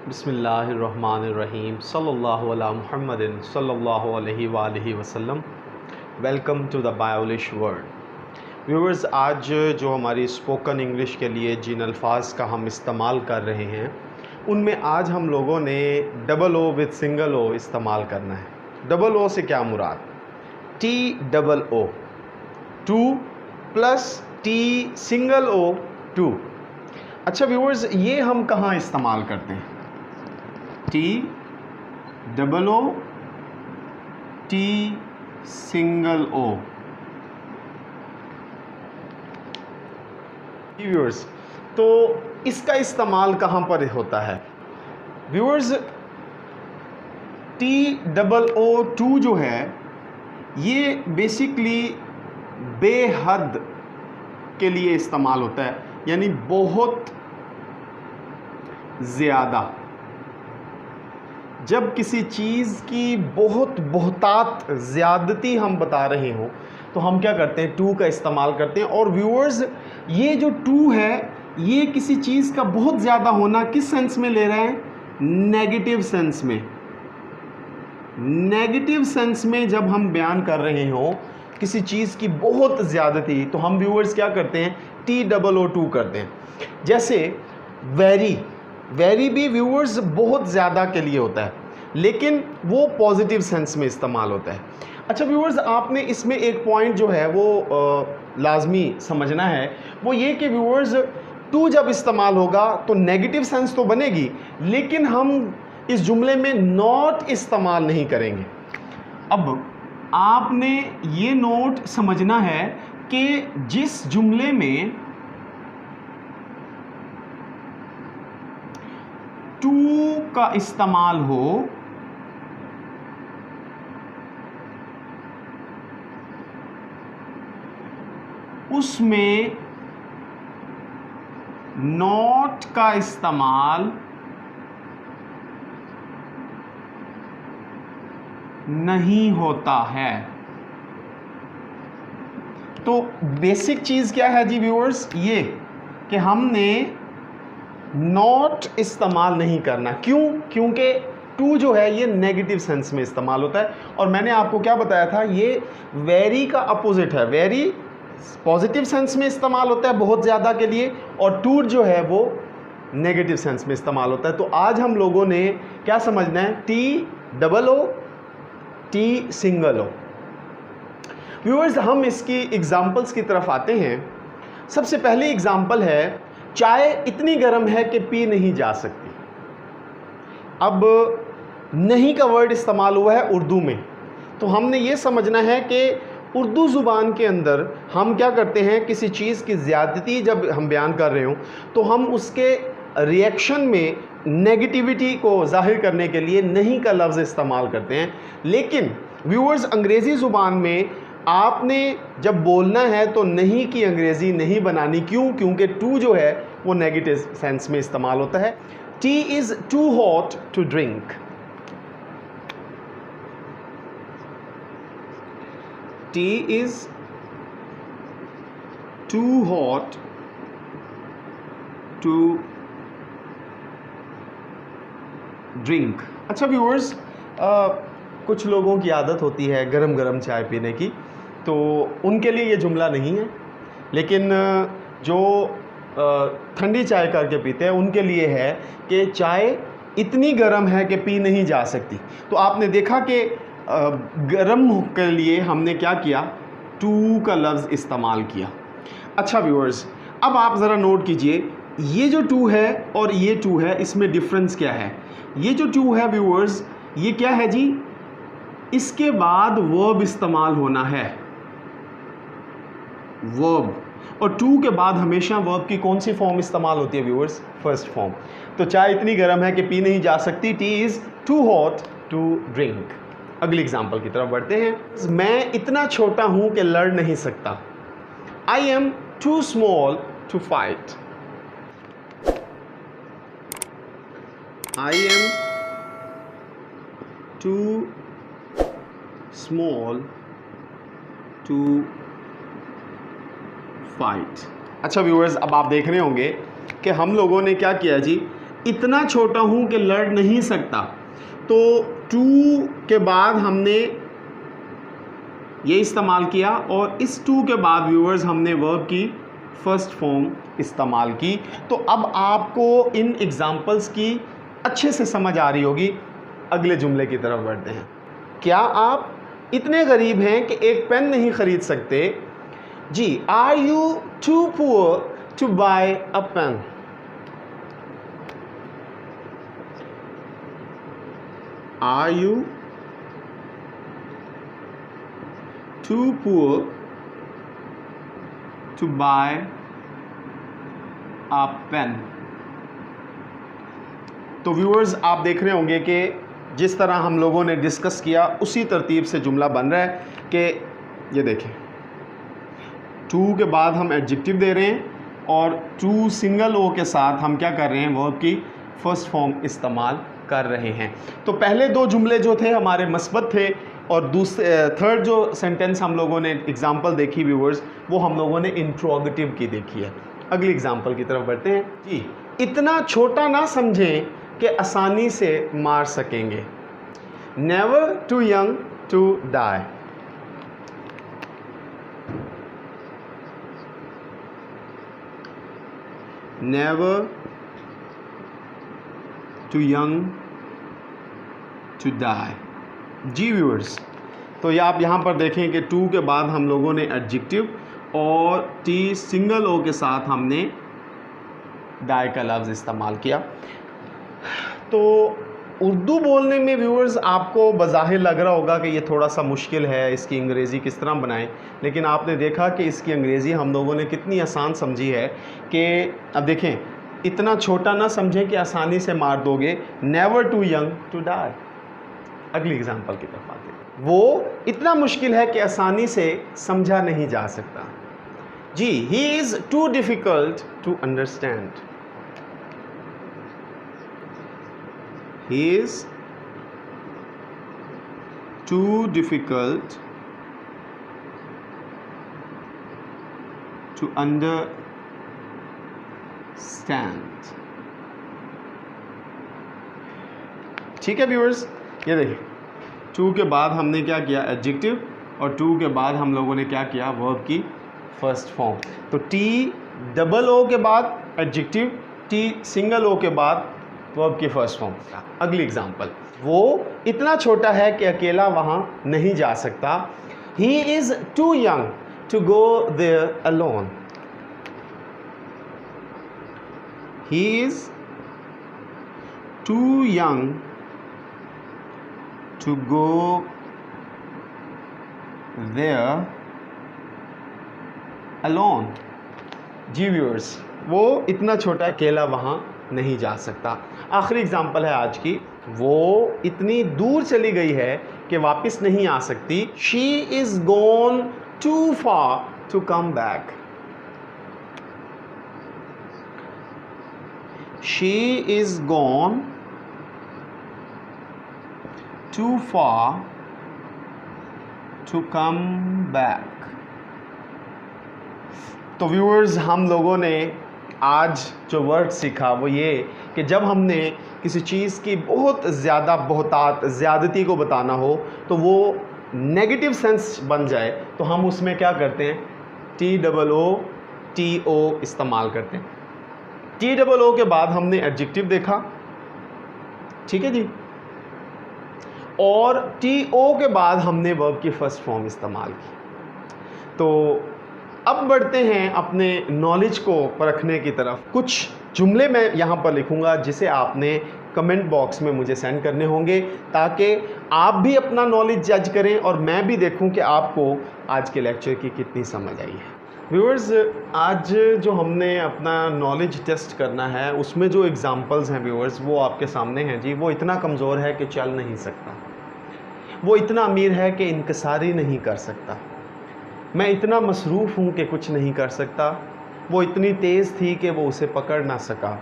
बिस्मिल्लाहिर्रहमानिर्रहीम सल्लल्लाहु अला मुहम्मदिन सल्लल्लाहु अलैहि वालैहि वसल्लम। Welcome to the Biolish world. Viewers, आज जो हमारी स्पोकन इंग्लिश के लिए जिन अल्फाज का हम इस्तेमाल कर रहे हैं उनमें आज हम लोगों ने double O with single O इस्तेमाल करना है। डबल ओ से क्या मुराद? T double O, too plus T single O, to. अच्छा व्यूअर्स, ये हम कहाँ इस्तेमाल करते हैं? T double O, T single O. Viewers, तो इसका इस्तेमाल कहाँ पर होता है? Viewers, T double O too जो है ये बेसिकली बेहद के लिए इस्तेमाल होता है, यानी बहुत ज़्यादा। जब किसी चीज़ की बहुतात ज़्यादती हम बता रहे हों तो हम क्या करते हैं? टू का इस्तेमाल करते हैं। और व्यूअर्स, ये जो टू है ये किसी चीज़ का बहुत ज़्यादा होना किस सेंस में ले रहे हैं? नेगेटिव सेंस में। नेगेटिव सेंस में जब हम बयान कर रहे हों किसी चीज़ की बहुत ज़्यादती, तो हम व्यूअर्स क्या करते हैं? टी डबल ओ टू करते हैं। जैसे वेरी भी व्यूअर्स बहुत ज़्यादा के लिए होता है, लेकिन वो पॉजिटिव सेंस में इस्तेमाल होता है। अच्छा व्यूअर्स, आपने इसमें एक पॉइंट जो है वो लाजमी समझना है, वो ये कि व्यूअर्स टू जब इस्तेमाल होगा तो नेगेटिव सेंस तो बनेगी, लेकिन हम इस जुमले में नॉट इस्तेमाल नहीं करेंगे। अब आपने ये नोट समझना है कि जिस जुमले में टू का इस्तेमाल हो उसमें नॉट का इस्तेमाल नहीं होता है। तो बेसिक चीज़ क्या है जी व्यूअर्स? ये कि हमने नॉट इस्तेमाल नहीं करना। क्यों? क्योंकि टू जो है ये नेगेटिव सेंस में इस्तेमाल होता है, और मैंने आपको क्या बताया था, ये वेरी का अपोजिट है। वेरी पॉजिटिव सेंस में इस्तेमाल होता है बहुत ज़्यादा के लिए, और टू जो है वो नेगेटिव सेंस में इस्तेमाल होता है। तो आज हम लोगों ने क्या समझना है? T double O, T single O. Viewers, हम इसकी एग्जाम्पल्स की तरफ आते हैं। सबसे पहली एग्जाम्पल है, चाय इतनी गर्म है कि पी नहीं जा सकती। अब नहीं का वर्ड इस्तेमाल हुआ है उर्दू में, तो हमने ये समझना है कि उर्दू ज़ुबान के अंदर हम क्या करते हैं? किसी चीज़ की ज़्यादती जब हम बयान कर रहे हो तो हम उसके रिएक्शन में नेगेटिविटी को ज़ाहिर करने के लिए नहीं का लफ्ज़ इस्तेमाल करते हैं। लेकिन व्यूअर्स, अंग्रेज़ी ज़ुबान में आपने जब बोलना है तो नहीं की अंग्रेज़ी नहीं बनानी। क्यों? क्योंकि टू जो है वो नेगेटिव सेंस में इस्तेमाल होता है। Tea is too hot to drink. Tea is too hot to drink. अच्छा व्यूअर्स, कुछ लोगों की आदत होती है गरम गरम चाय पीने की, तो उनके लिए ये जुमला नहीं है, लेकिन जो ठंडी चाय करके पीते हैं उनके लिए है कि चाय इतनी गर्म है कि पी नहीं जा सकती। तो आपने देखा कि गर्म के लिए हमने क्या किया? टू का लफ्ज़ इस्तेमाल किया। अच्छा व्यूअर्स, अब आप ज़रा नोट कीजिए, ये जो टू है और ये टू है, इसमें डिफरेंस क्या है? ये जो टू है व्यूअर्स, ये क्या है जी? इसके बाद वर्ब इस्तेमाल होना है, वर्ब। और टू के बाद हमेशा वर्ब की कौन सी फॉर्म इस्तेमाल होती है व्यूअर्स? First form. तो चाय इतनी गर्म है कि पी नहीं जा सकती। Tea is too hot to drink. अगली एग्जाम्पल की तरफ बढ़ते हैं। मैं इतना छोटा हूं कि लड़ नहीं सकता। I am too small to fight. I am too small to fight. अच्छा व्यूअर्स, अब आप देख रहे होंगे कि हम लोगों ने क्या किया जी? इतना छोटा हूँ कि लड़ नहीं सकता। तो टू के बाद हमने ये इस्तेमाल किया और इस टू के बाद व्यूअर्स हमने वर्ब की फर्स्ट फॉर्म इस्तेमाल की। तो अब आपको इन एग्जाम्पल्स की अच्छे से समझ आ रही होगी। अगले जुमले की तरफ बढ़ते हैं। क्या आप इतने गरीब हैं कि एक पेन नहीं खरीद सकते? जी, are you too poor to buy a pen? Are you too poor to buy a pen? तो व्यूअर्स आप देख रहे होंगे कि जिस तरह हम लोगों ने डिस्कस किया उसी तरतीब से जुमला बन रहा है कि ये देखें, टू के बाद हम एडजेक्टिव दे रहे हैं और टू सिंगल ओ के साथ हम क्या कर रहे हैं, वर्ब की फर्स्ट फॉर्म इस्तेमाल कर रहे हैं। तो पहले दो जुमले जो थे हमारे मस्बत थे और थर्ड जो सेंटेंस हम लोगों ने एग्जांपल देखी व्यूअर्स, वो हम लोगों ने इंट्रोगेटिव की देखी है। अगली एग्जांपल की तरफ बढ़ते हैं। जी, इतना छोटा ना समझें कि आसानी से मार सकेंगे। Never too young to die. Never too young to die. जी व्यूअर्स, तो ये आप यहाँ पर देखें कि टू के बाद हम लोगों ने एडजेक्टिव और टी सिंगल ओ के साथ हमने डाई का लफ्ज़ इस्तेमाल किया। तो उर्दू बोलने में व्यूअर्स आपको बज़ाहिर लग रहा होगा कि ये थोड़ा सा मुश्किल है, इसकी अंग्रेज़ी किस तरह बनाएं, लेकिन आपने देखा कि इसकी अंग्रेज़ी हम लोगों ने कितनी आसान समझी है कि अब देखें, इतना छोटा ना समझें कि आसानी से मार दोगे। Never too young to die. अगली एग्जांपल की तरफ आते हैं। वो इतना मुश्किल है कि आसानी से समझा नहीं जा सकता। जी, he is too difficult to understand. He is too difficult to understand. ठीक है व्यूअर्स, ये देखिए, टू के बाद हमने क्या किया, एडजेक्टिव, और टू के बाद हम लोगों ने क्या किया, वर्ब की फर्स्ट फॉर्म। तो टी डबल ओ के बाद एडजेक्टिव, टी सिंगल ओ के बाद वर्ब की फर्स्ट फॉर्म। अगली एग्जांपल, वो इतना छोटा है कि अकेला वहाँ नहीं जा सकता। He is too young to go there alone. He is too young to go there alone. जी व्यूअर्स, वो इतना छोटा अकेला वहाँ नहीं जा सकता। आखिरी एग्जाम्पल है आज की, वो इतनी दूर चली गई है कि वापस नहीं आ सकती। She is gone too far to come back. She is gone too far to come back. तो व्यूअर्स, हम लोगों ने आज जो वर्ड सीखा वो ये कि जब हमने किसी चीज़ की बहुत ज़्यादा बहुतात ज़्यादती को बताना हो तो वो नेगेटिव सेंस बन जाए तो हम उसमें क्या करते हैं, T double O T O इस्तेमाल करते हैं। टी डबल ओ के बाद हमने एडजेक्टिव देखा, ठीक है जी, और टी ओ के बाद हमने वर्ब की फर्स्ट फॉर्म इस्तेमाल की। तो अब बढ़ते हैं अपने नॉलेज को परखने की तरफ। कुछ जुमले मैं यहाँ पर लिखूँगा जिसे आपने कमेंट बॉक्स में मुझे सेंड करने होंगे ताकि आप भी अपना नॉलेज जज करें और मैं भी देखूँ कि आपको आज के लेक्चर की कितनी समझ आई है। व्यूअर्स, आज जो हमने अपना नॉलेज टेस्ट करना है उसमें जो एग्ज़ाम्पल्स हैं व्यूअर्स वो आपके सामने हैं जी। वो इतना कमज़ोर है कि चल नहीं सकता, वो इतना अमीर है कि इंकसारी नहीं कर सकता, मैं इतना मसरूफ़ हूँ कि कुछ नहीं कर सकता, वो इतनी तेज़ थी कि वो उसे पकड़ ना सका,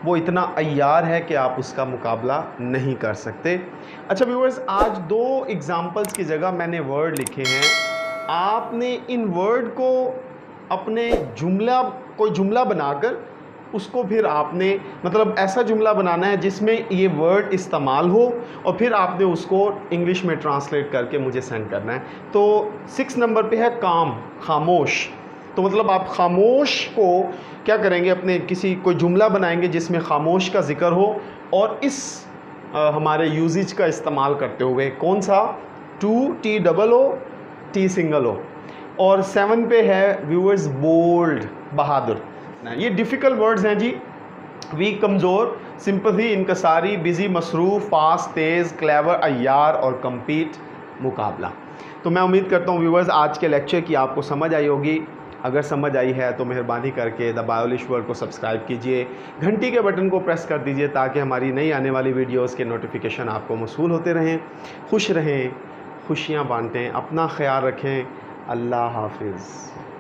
वो इतना अय्यार है कि आप उसका मुकाबला नहीं कर सकते। अच्छा व्यूअर्स, आज दो एग्ज़ाम्पल्स की जगह मैंने वर्ड लिखे हैं। आपने इन वर्ड को अपने कोई जुमला बनाकर उसको फिर आपने मतलब ऐसा जुमला बनाना है जिसमें ये वर्ड इस्तेमाल हो और फिर आपने उसको इंग्लिश में ट्रांसलेट करके मुझे सेंड करना है। तो 6 नंबर पे है काम, खामोश। तो मतलब आप खामोश को क्या करेंगे, अपने किसी कोई जुमला बनाएंगे जिसमें खामोश का ज़िक्र हो और इस हमारे यूजेज का इस्तेमाल करते हुए। कौन सा? Too, T double O, T single O. और 7 पे है व्यूअर्स बोल्ड, बहादुर। ये डिफ़िकल्ट वर्ड्स हैं जी। वीक, कमज़ोर, सिंपथी, इनकसारी, बिज़ी, मसरूफ़, फास्ट, तेज़, क्लेवर, अय्यार और कम्पीट, मुकाबला। तो मैं उम्मीद करता हूँ व्यूअर्स आज के लेक्चर की आपको समझ आई होगी। अगर समझ आई है तो मेहरबानी करके द बायोलिश वर्ल्ड को सब्सक्राइब कीजिए, घंटी के बटन को प्रेस कर दीजिए ताकि हमारी नई आने वाली वीडियोस के नोटिफिकेशन आपको मौसूल होते रहें। खुश रहें, खुशियाँ बांटें, अपना ख्याल रखें। अल्लाह हाफिज़।